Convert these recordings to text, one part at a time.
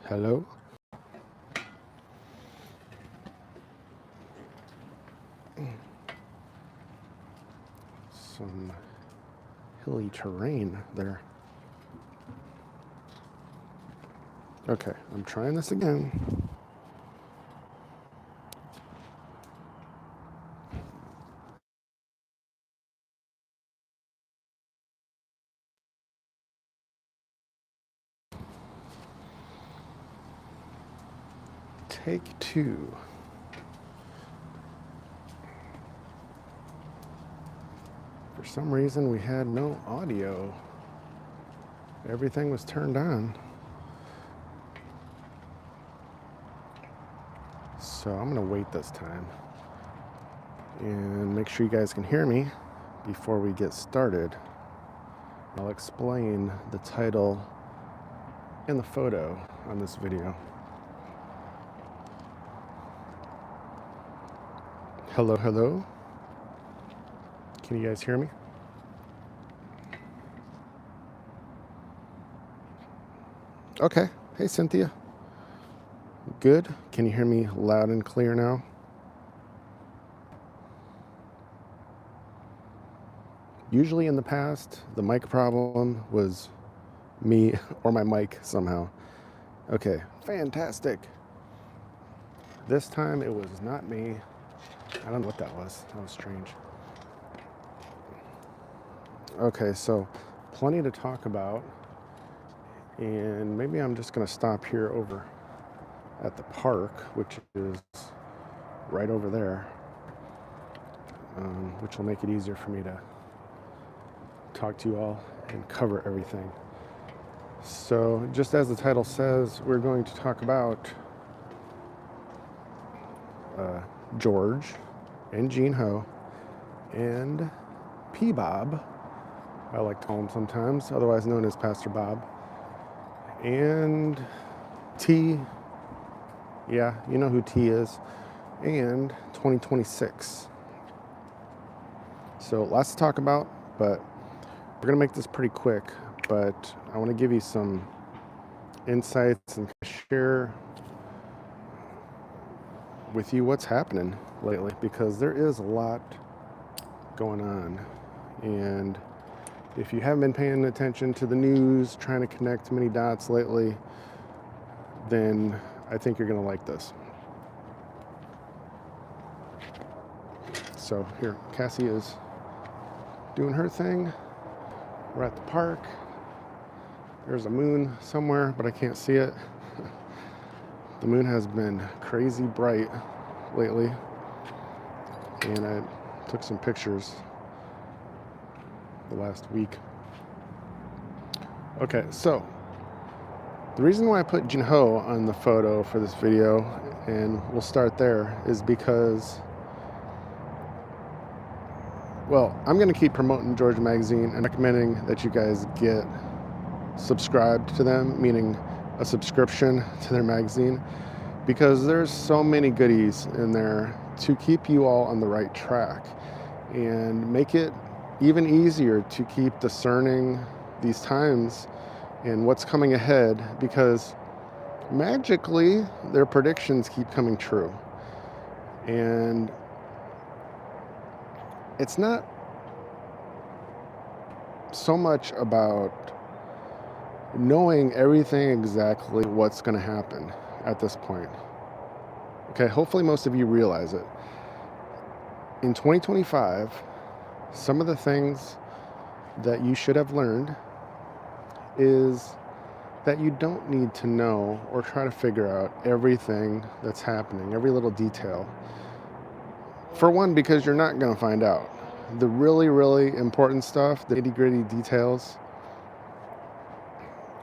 Hello? Some hilly terrain there. Okay, I'm trying this again. Take two. For some reason, we had no audio. Everything was turned on. So I'm gonna wait this time and make sure you guys can hear me before we get started. I'll explain the title and the photo on this video. Hello, hello. Can you guys hear me? Okay. Hey, Cynthia. Good. Can you hear me loud and clear now? Usually in the past, the mic problem was me or my mic somehow. Okay, fantastic. This time it was not me. I don't know what that was. That was strange. Okay, so plenty to talk about. And maybe I'm just going to stop here over at the park, which is right over there, which will make it easier for me to talk to you all and cover everything. So just as the title says, we're going to talk about George and Jean Ho and P. Bob, I like to call him sometimes, otherwise known as Pastor Bob, and T, yeah, you know who T is, and 2026. So lots to talk about, but we're going to make this pretty quick, but I want to give you some insights and share with you what's happening lately, because there is a lot going on. And if you haven't been paying attention to the news, trying to connect many dots lately, then I think you're going to like this. So here, Cassie is doing her thing. We're at the park. There's a moon somewhere, but I can't see it. The moon has been crazy bright lately, and I took some pictures the last week. Okay, so the reason why I put Jean Ho on the photo for this video, and we'll start there, is because, well, I'm going to keep promoting Georgia Magazine and recommending that you guys get subscribed to them, meaning a subscription to their magazine, because there's so many goodies in there to keep you all on the right track and make it even easier to keep discerning these times and what's coming ahead, because magically their predictions keep coming true. And it's not so much about knowing everything exactly what's going to happen at this point. Okay, hopefully most of you realize it. In 2025, some of the things that you should have learned is that you don't need to know or try to figure out everything that's happening, every little detail. For one, because you're not going to find out. The really, really important stuff, the nitty-gritty details,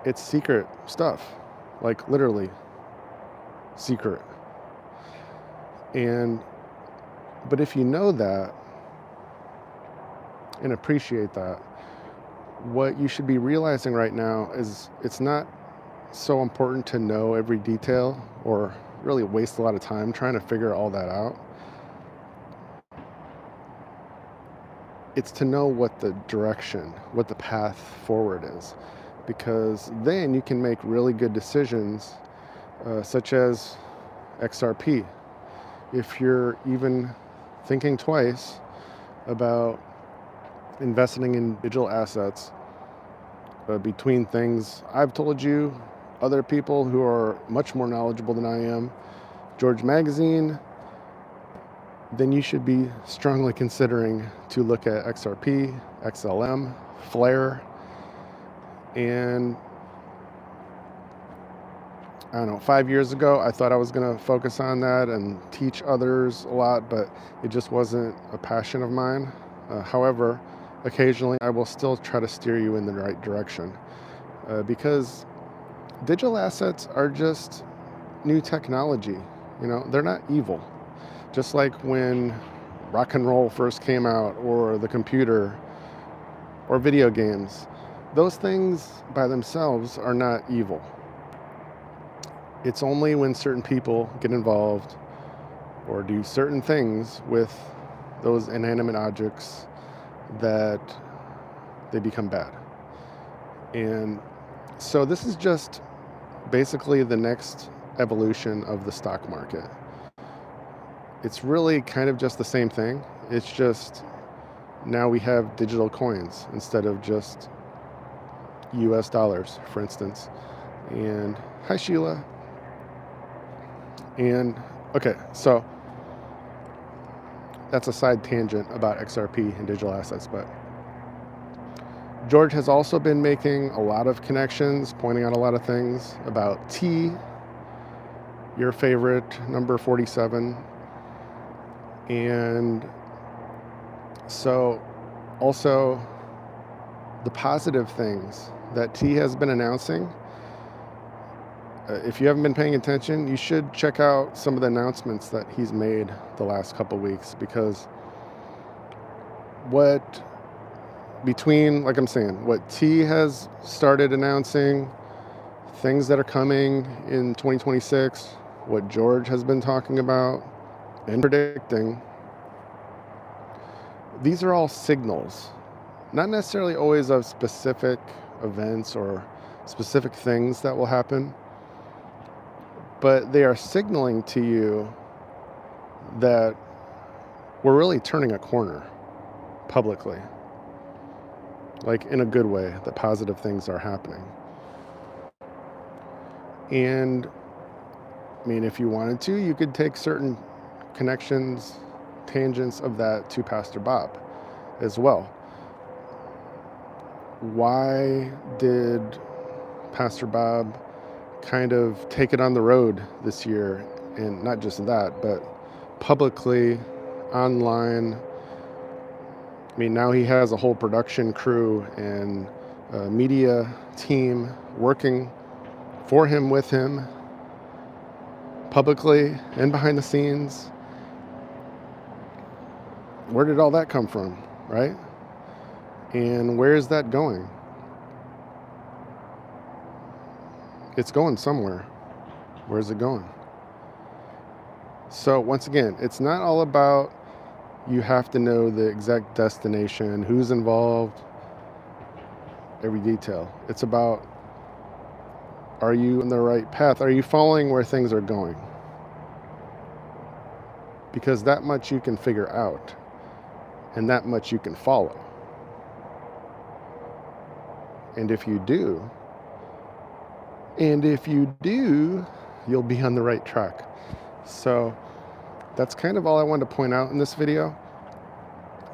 it's secret stuff, like literally secret. But if you know that and appreciate that, what you should be realizing right now is it's not so important to know every detail or really waste a lot of time trying to figure all that out. It's to know what the direction, what the path forward is, because then you can make really good decisions such as XRP. If you're even thinking twice about investing in digital assets, between things I've told you, other people who are much more knowledgeable than I am, George Magazine, then you should be strongly considering to look at XRP, XLM, Flare, and I don't know, 5 years ago, I thought I was going to focus on that and teach others a lot, but it just wasn't a passion of mine. However, occasionally I will still try to steer you in the right direction because digital assets are just new technology. You know, they're not evil. Just like when rock and roll first came out, or the computer, or video games, those things by themselves are not evil. It's only when certain people get involved or do certain things with those inanimate objects that they become bad. And so this is just basically the next evolution of the stock market. It's really kind of just the same thing. It's just now we have digital coins instead of just US dollars, for instance. And hi, Sheila. And okay, so that's a side tangent about XRP and digital assets, but George has also been making a lot of connections, pointing out a lot of things about T, your favorite, number 47. And so also the positive things that T has been announcing. If you haven't been paying attention, you should check out some of the announcements that he's made the last couple weeks, because what T has started announcing, things that are coming in 2026, what George has been talking about and predicting, these are all signals, not necessarily always of specific events or specific things that will happen, but they are signaling to you that we're really turning a corner publicly, like in a good way, that positive things are happening. And I mean, if you wanted to, you could take certain connections, tangents of that to Pastor Bob as well. Why did Pastor Bob kind of take it on the road this year? And not just that, but publicly, online. I mean, now he has a whole production crew and a media team working for him, with him, publicly and behind the scenes. Where did all that come from, right? And where is that going? It's going somewhere. Where is it going? So once again, it's not all about you have to know the exact destination, who's involved, every detail. It's about, are you on the right path? Are you following where things are going? Because that much you can figure out, and that much you can follow. And if you do, you'll be on the right track. So that's kind of all I wanted to point out in this video.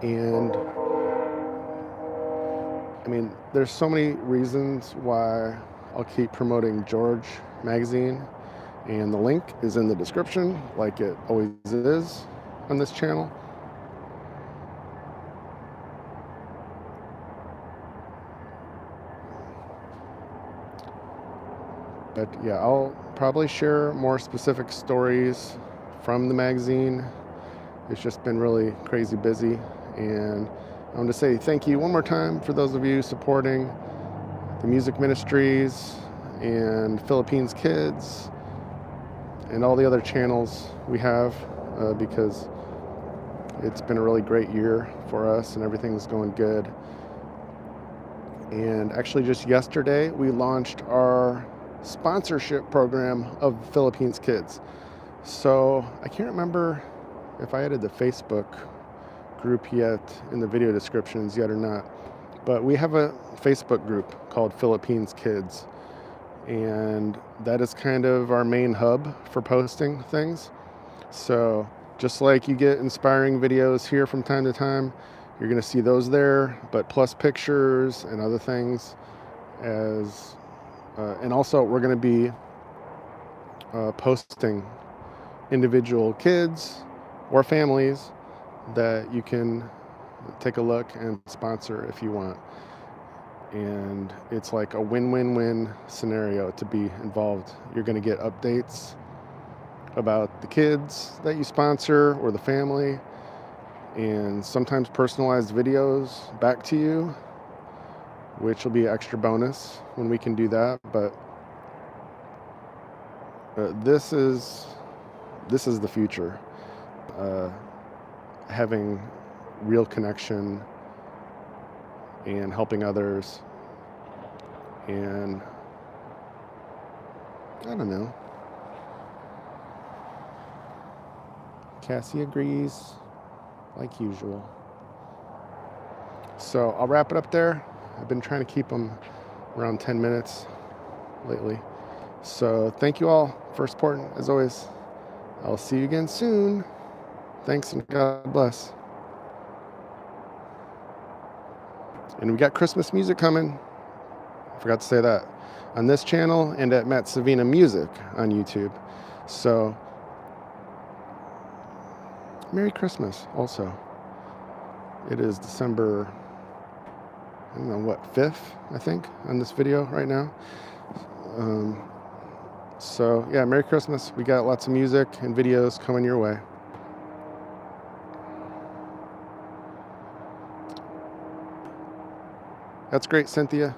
And I mean, there's so many reasons why I'll keep promoting George Magazine, and the link is in the description, like it always is on this channel. But yeah, I'll probably share more specific stories from the magazine. It's just been really crazy busy, and I want to say thank you one more time for those of you supporting the music ministries and Philippines Kids and all the other channels we have, because it's been a really great year for us and everything's going good. And actually just yesterday we launched our sponsorship program of Philippines Kids. So I can't remember if I added the Facebook group yet in the video descriptions yet or not, but we have a Facebook group called Philippines Kids, and that is kind of our main hub for posting things. So just like you get inspiring videos here from time to time, you're going to see those there, but plus pictures and other things. And also we're going to be posting individual kids or families that you can take a look and sponsor if you want. And it's like a win-win-win scenario to be involved. You're going to get updates about the kids that you sponsor or the family, and sometimes personalized videos back to you, which will be an extra bonus when we can do that. But this is the future. Having real connection and helping others, and I don't know. Cassie agrees, like usual. So I'll wrap it up there. I've been trying to keep them around 10 minutes lately. So thank you all for supporting, as always. I'll see you again soon. Thanks and God bless. And we got Christmas music coming. I forgot to say that. On this channel and at MattSavina Music on YouTube. So Merry Christmas also. It is December, I don't know what, 5th, I think, on this video right now. So yeah, Merry Christmas. We got lots of music and videos coming your way. That's great, Cynthia.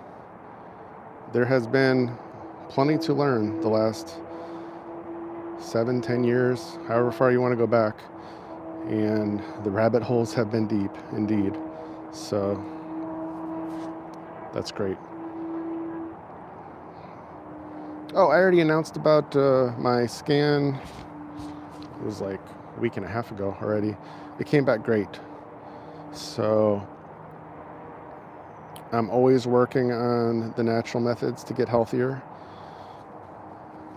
There has been plenty to learn the last 7-10 years, however far you want to go back. And the rabbit holes have been deep, indeed. So that's great. Oh, I already announced about my scan. It was like a week and a half ago already. It came back great. So I'm always working on the natural methods to get healthier,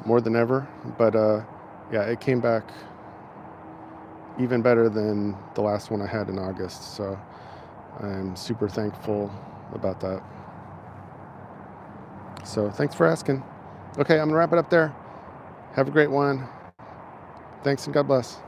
more than ever. But yeah, it came back even better than the last one I had in August. So I'm super thankful about that. So thanks for asking. Okay, I'm gonna wrap it up there. Have a great one. Thanks and God bless.